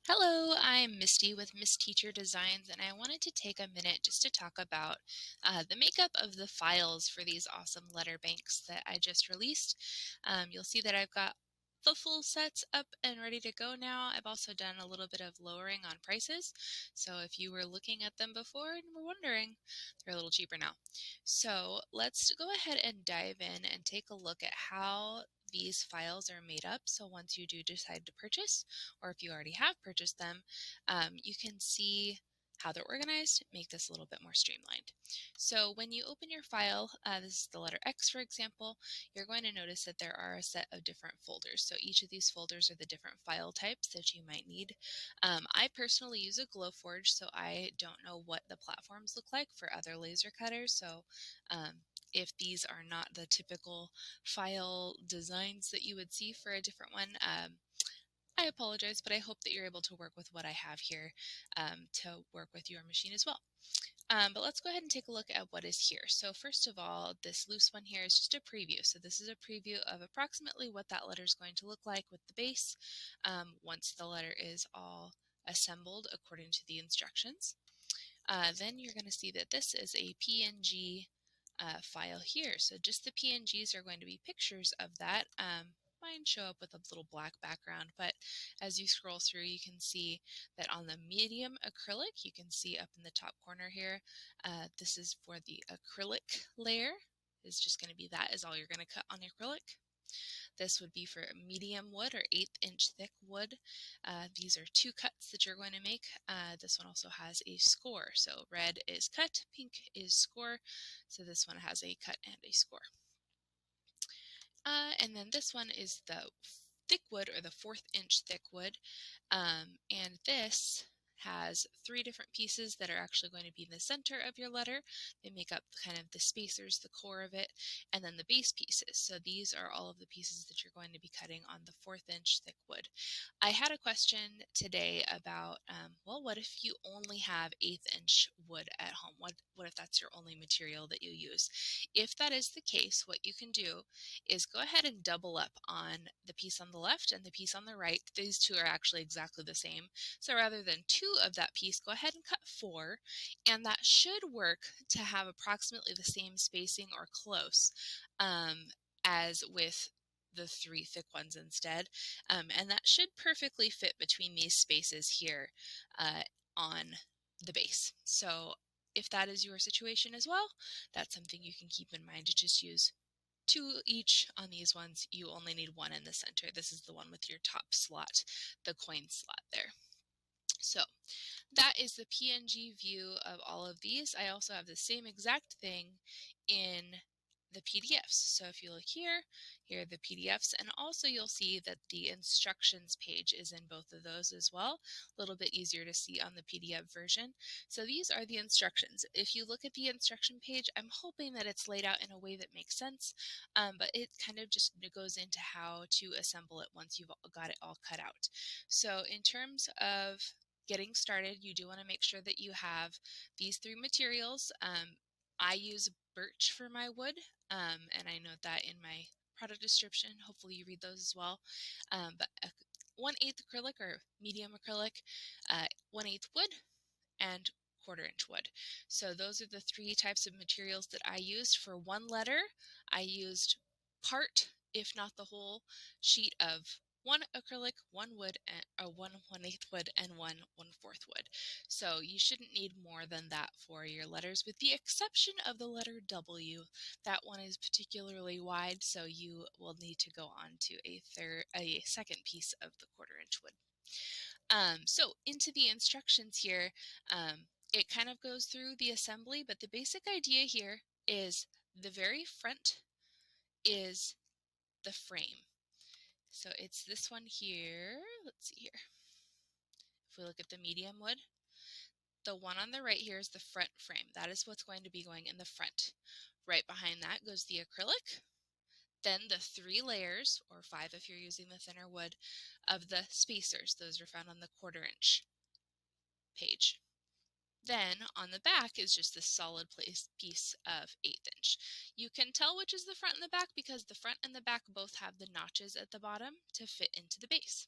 Hello, I'm Misty with Miss Teacher Designs, and I wanted to take a minute just to talk about the makeup of the files for these awesome letter banks that I just released. You'll see that I've got the full sets up and ready to go now. I've also done a little bit of lowering on prices, so if you were looking at them before and were wondering, they're a little cheaper now. So let's go ahead and dive in and take a look at how these files are made up. So once you do decide to purchase, or if you already have purchased them, you can see how they're organized, make this a little bit more streamlined. So when you open your file, this is the letter X, for example, you're going to notice that there are a set of different folders. So each of these folders are the different file types that you might need. I personally use a Glowforge, so I don't know what the platforms look like for other laser cutters. So if these are not the typical file designs that you would see for a different one, I apologize, but I hope that you're able to work with what I have here to work with your machine as well. But let's go ahead and take a look at what is here. So first of all, this loose one here is just a preview. So this is a preview of approximately what that letter is going to look like with the base once the letter is all assembled according to the instructions. Then you're going to see that this is a PNG file here. So just the PNGs are going to be pictures of that. Mine show up with a little black background, but as you scroll through, you can see that on the medium acrylic, you can see up in the top corner here, this is for the acrylic layer. Is just going to be that is all you're going to cut on acrylic. This would be for medium wood or 1/8 inch thick wood. These are 2 cuts that you're going to make. This one also has a score. So red is cut, pink is score. So this one has a cut and a score. And then this one is the thick wood or the 1/4 inch thick wood. And this has 3 different pieces that are actually going to be in the center of your letter. They make up kind of the spacers, the core of it, and then the base pieces. So these are all of the pieces that you're going to be cutting on the 1/4 inch thick wood. I had a question today about, well, what if you only have 1/8 inch wood at home? What if that's your only material that you use? If that is the case, what you can do is go ahead and double up on the piece on the left and the piece on the right. These two are actually exactly the same. So rather than 2 of that piece, go ahead and cut 4, and that should work to have approximately the same spacing or close as with the 3 thick ones instead. And that should perfectly fit between these spaces here on the base. So if that is your situation as well, that's something you can keep in mind to just use 2 each on these ones. You only need 1 in the center. This is the one with your top slot, the coin slot there. So that is the PNG view of all of these. I also have the same exact thing in the PDFs. So if you look here, here are the PDFs, and also you'll see that the instructions page is in both of those as well. A little bit easier to see on the PDF version. So these are the instructions. If you look at the instruction page, I'm hoping that it's laid out in a way that makes sense, but it kind of just goes into how to assemble it once you've got it all cut out. So in terms of getting started, you do want to make sure that you have these 3 materials. I use birch for my wood, and I note that in my product description. Hopefully you read those as well. But 1/8 acrylic or medium acrylic, 1/8 wood, and 1/4 inch wood. So those are the 3 types of materials that I used. For one letter, I used part, if not the whole, sheet of 1 acrylic, 1 wood, and 1/8 wood, and 1/4 wood. So you shouldn't need more than that for your letters, with the exception of the letter W. That one is particularly wide, so you will need to go on to a second piece of the 1/4 inch wood. So into the instructions here, it kind of goes through the assembly, but the basic idea here is the very front is the frame. So it's this one here. Let's see here. If we look at the medium wood, the one on the right here is the front frame. That is what's going to be going in the front. Right behind that goes the acrylic. Then the 3 layers, or 5 if you're using the thinner wood, of the spacers. Those are found on the 1/4 inch page. Then on the back is just this solid piece of 1/8 inch. You can tell which is the front and the back because the front and the back both have the notches at the bottom to fit into the base.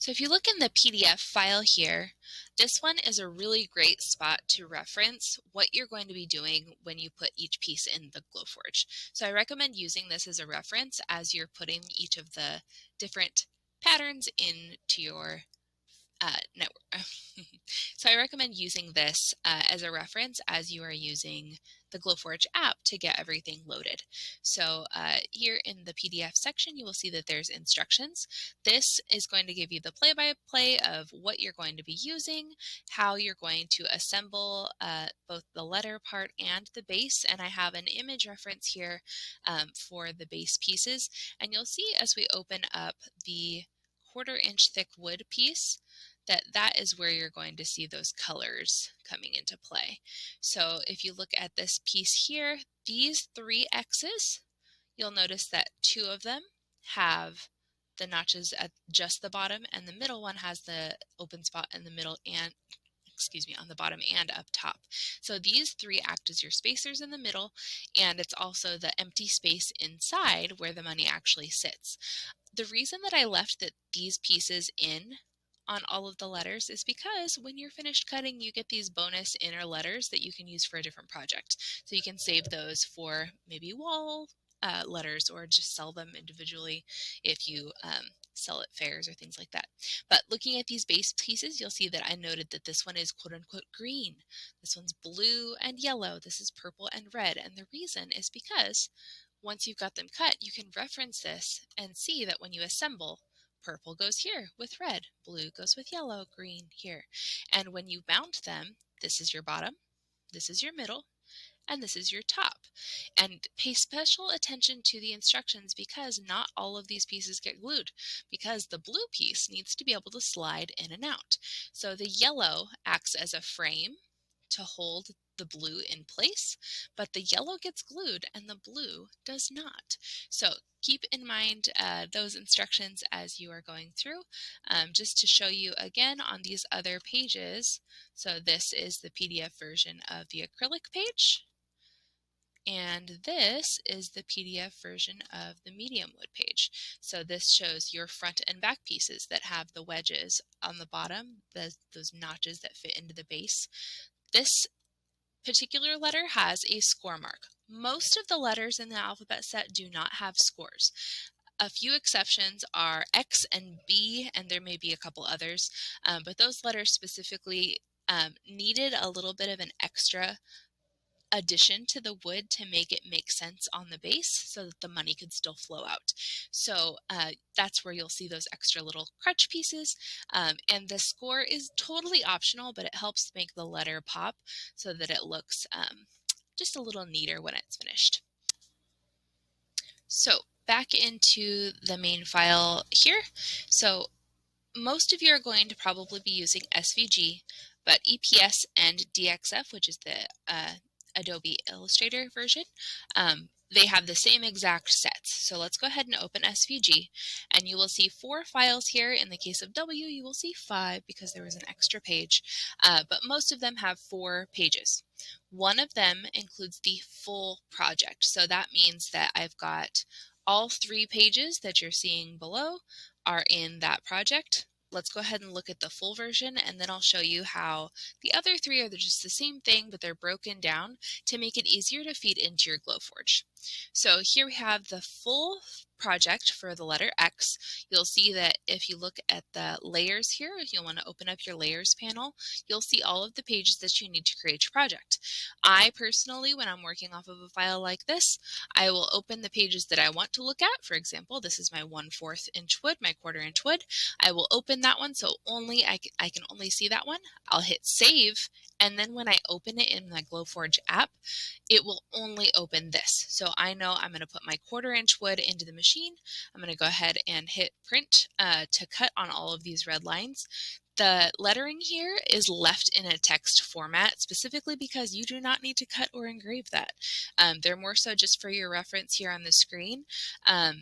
So if you look in the PDF file here, this one is a really great spot to reference what you're going to be doing when you put each piece in the Glowforge. So I recommend using this as a reference as you're putting each of the different patterns into your network. So I recommend using this as a reference as you are using the Glowforge app to get everything loaded. So here in the PDF section, you will see that there's instructions. This is going to give you the play-by-play of what you're going to be using, how you're going to assemble both the letter part and the base. And I have an image reference here for the base pieces. And you'll see as we open up the 1/4 inch thick wood piece, that is where you're going to see those colors coming into play. So if you look at this piece here, these 3 X's, you'll notice that 2 of them have the notches at just the bottom, and the middle one has the open spot in the middle and on the bottom and up top. So these 3 act as your spacers in the middle, and it's also the empty space inside where the money actually sits. The reason that I left these pieces in on all of the letters is because when you're finished cutting, you get these bonus inner letters that you can use for a different project. So you can save those for maybe wall letters, or just sell them individually if you sell at fairs or things like that. But looking at these base pieces, you'll see that I noted that this one is quote unquote green. This one's blue and yellow. This is purple and red. And the reason is because once you've got them cut, you can reference this and see that when you assemble, purple goes here with red, blue goes with yellow, green here. And when you mount them, this is your bottom, this is your middle, and this is your top. And pay special attention to the instructions because not all of these pieces get glued, because the blue piece needs to be able to slide in and out. So the yellow acts as a frame to hold the blue in place, but the yellow gets glued and the blue does not. So keep in mind those instructions as you are going through. Just to show you again on these other pages, so this is the PDF version of the acrylic page, and this is the PDF version of the medium wood page. So this shows your front and back pieces that have the wedges on the bottom, those notches that fit into the base. This particular letter has a score mark. Most of the letters in the alphabet set do not have scores. A few exceptions are X and B, and there may be a couple others, but those letters specifically needed a little bit of an extra addition to the wood to make it make sense on the base so that the money could still flow out. So that's where you'll see those extra little crutch pieces. And the score is totally optional, but it helps make the letter pop so that it looks just a little neater when it's finished. So back into the main file here. So most of you are going to probably be using SVG, but EPS and DXF, which is the Adobe Illustrator version, they have the same exact sets. So let's go ahead and open SVG, and you will see 4 files here. In the case of W, you will see 5 because there was an extra page, but most of them have 4 pages. One of them includes the full project. So that means that I've got all 3 pages that you're seeing below are in that project. Let's go ahead and look at the full version, and then I'll show you how the other 3 are just the same thing, but they're broken down to make it easier to feed into your Glowforge. So here we have the full project for the letter X. You'll see that if you look at the layers here, if you'll want to open up your layers panel, you'll see all of the pages that you need to create your project. I personally, when I'm working off of a file like this, I will open the pages that I want to look at. For example, this is my 1/4 inch wood, my 1/4 inch wood. I will open that one, so I can only see that one. I'll hit save, and then when I open it in my Glowforge app, it will only open this. So I know I'm going to put my 1/4 inch wood into the machine. I'm going to go ahead and hit print to cut on all of these red lines. The lettering here is left in a text format specifically because you do not need to cut or engrave that. They're more so just for your reference here on the screen,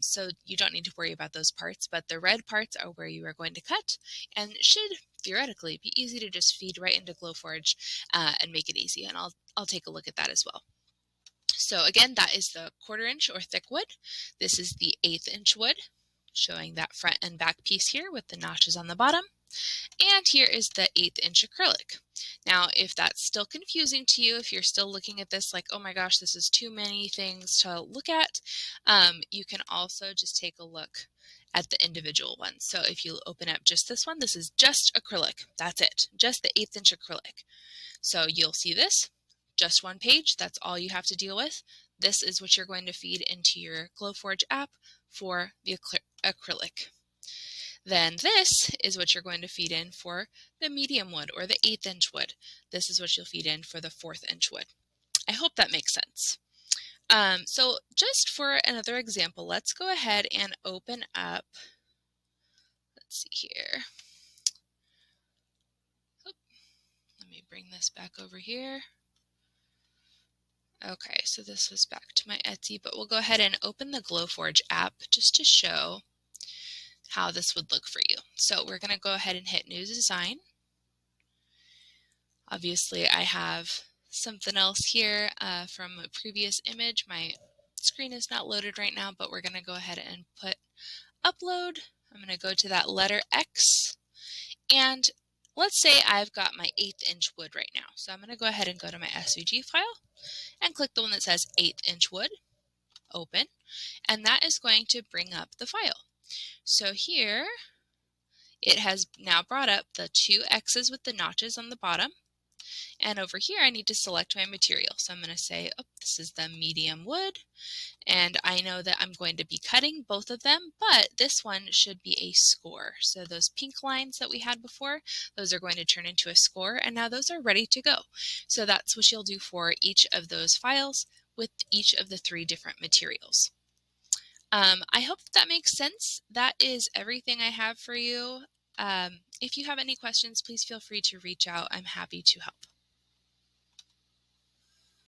so you don't need to worry about those parts, but the red parts are where you are going to cut, and it should theoretically be easy to just feed right into Glowforge and make it easy, and I'll take a look at that as well. So again, that is the 1/4 inch or thick wood. This is the 1/8 inch wood, showing that front and back piece here with the notches on the bottom. And here is the 1/8 inch acrylic. Now, if that's still confusing to you, if you're still looking at this like, oh my gosh, this is too many things to look at, you can also just take a look at the individual ones. So if you open up just this one, this is just acrylic. That's it, just the 1/8 inch acrylic. So you'll see this, just one page. That's all you have to deal with. This is what you're going to feed into your Glowforge app for the acrylic. Then this is what you're going to feed in for the medium wood or the 1/8 inch wood. This is what you'll feed in for the 1/4 inch wood. I hope that makes sense. So just for another example, let's go ahead and open up, let's see here. Let me bring this back over here. Okay, so this was back to my Etsy, but we'll go ahead and open the Glowforge app just to show how this would look for you. So we're going to go ahead and hit New Design. Obviously, I have something else here from a previous image. My screen is not loaded right now, but we're going to go ahead and put Upload. I'm going to go to that letter X, and let's say I've got my 1/8 inch wood right now. So I'm going to go ahead and go to my SVG file and click the one that says 1/8 inch wood, open, and that is going to bring up the file. So here it has now brought up the 2 X's with the notches on the bottom. And over here, I need to select my material. So I'm going to say, oh, this is the medium wood. And I know that I'm going to be cutting both of them, but this one should be a score. So those pink lines that we had before, those are going to turn into a score. And now those are ready to go. So that's what you'll do for each of those files with each of the 3 different materials. I hope that makes sense. That is everything I have for you. If you have any questions, please feel free to reach out. I'm happy to help.